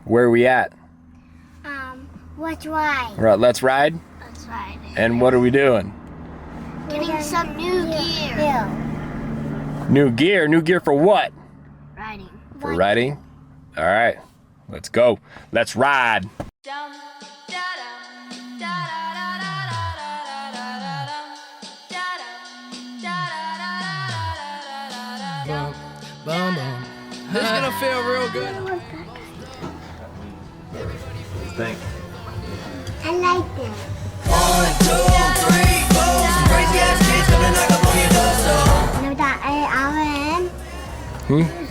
Where are we at? Let's ride. Right, let's ride? Let's ride. And what are we doing? Getting some new gear. Yeah. New gear? New gear for what? Riding. For riding? All right, let's go. Let's ride. Boom, boom. This is gonna feel real good. Thanks. I like them. 1, 2, 3, 4. Some crazy ass kids gonna knock up on your door, so. No, that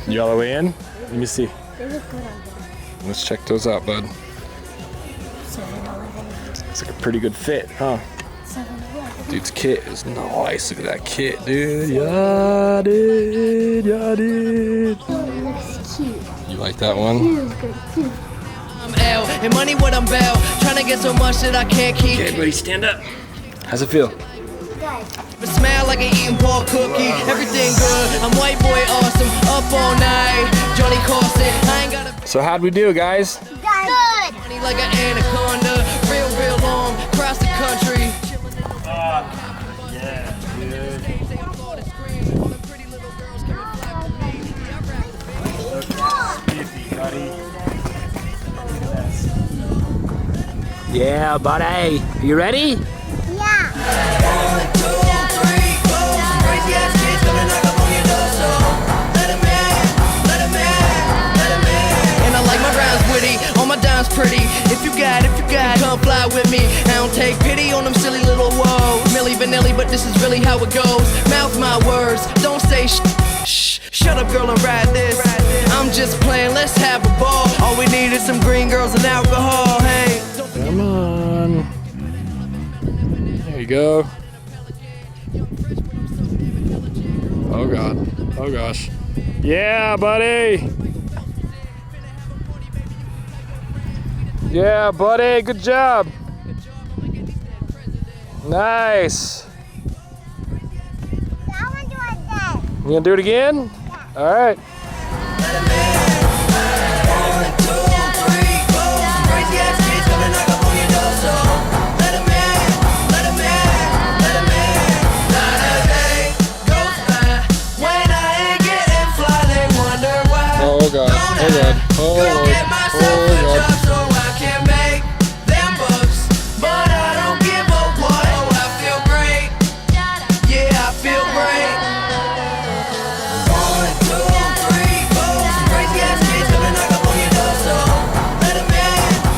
You all the way in? Let me see. they look good on them. Let's check those out, bud. 7-Eleven. Looks like a pretty good fit, huh? 7-Eleven. Dude's kit is nice. Look at that kit, dude. Yeah, dude. Yeah, dude. Oh, it looks cute. You like that one? Feels good too. I'm L, and money what I'm Bell. Trying to get so much that I can't keep. Okay, buddy, stand up. How's it feel? Good. It smell like an eating pork cookie. Everything good. I'm white boy awesome. Up all night. Johnny Carson. I ain't got a So how'd we do, guys? Good. money like an anaconda. Real long. Across the country. Yeah, dude. Spiffy, buddy. Yeah, buddy. You ready? Yeah. 1, 2, 3, 4. Some crazy ass kids gonna knock up on your door, so let 'em in, let 'em in, let 'em in. And I like my rhymes witty, all my dimes pretty. If you got, come fly with me. I don't take pity on them silly little woes. Milli Vanilli, but this is really how it goes. Mouth my words, don't say shh. Shut up, girl, and ride this. I'm just playing, let's have a ball. All we need is some green girls and alcohol. Hey. Come on. There you go. Oh God. Oh gosh. Yeah, buddy. Yeah, buddy. Good job. Nice. I want to do it again. You gonna do it again? All right. Oh God. Oh God. Oh Lord. Oh God.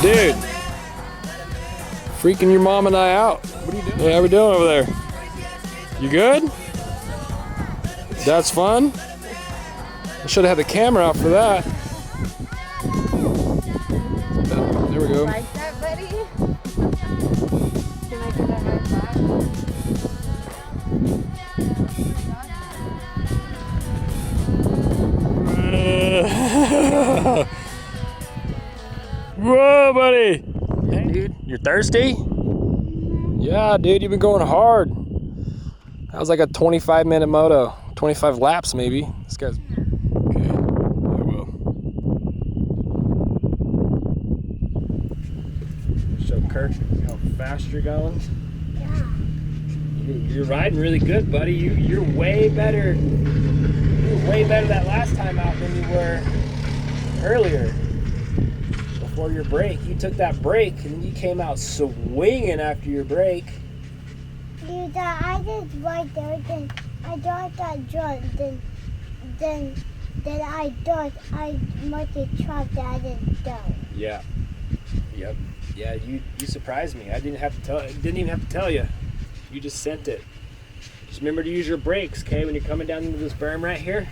Dude, freaking your mom and I out. What are you doing? Hey, how we doing over there? You good? That's fun? I should have had the camera out for that. There we go. Like that, buddy? Can I get a high five? Whoa, buddy. Hey, dude, you're thirsty? Yeah, dude, you've been going hard. That was like a 25-minute moto. 25 laps, maybe. This guy's... Okay, I will. Show Kirk how fast you're going. Yeah. You're riding really good, buddy. You're way better. You were way better that last time out than you were earlier. Before your break, you took that break and you came out swinging after your break. Dude, I just right there. Then I got that jump. Then I thought I must have trapped that I didn't do. Yeah. Yep. Yeah. You surprised me. I didn't even have to tell you. You just sent it. Just remember to use your brakes, okay? When you're coming down into this berm right here.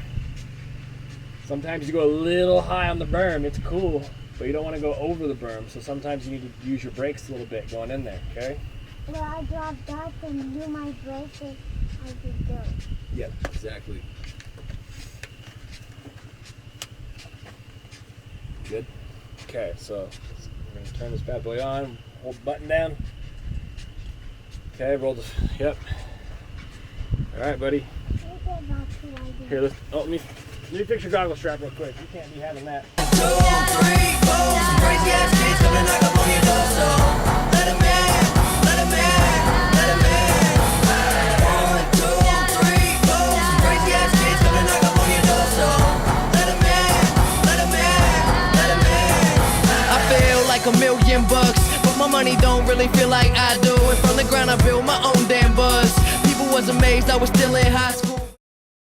Sometimes you go a little high on the berm. It's cool. But you don't want to go over the berm, so sometimes you need to use your brakes a little bit going in there, okay? Well, I dropped that and do my brakes and I could do it. Yep, exactly. Good. Okay, so we're gonna turn this bad boy on. Hold the button down. Okay, roll the. Yep. All right, buddy. Here, let me fix your goggle strap real quick. You can't be having that. 2, 3, 4. $1,000,000, but my money don't really feel like I do. And from the ground I built my own damn buzz. People was amazed I was still in high school.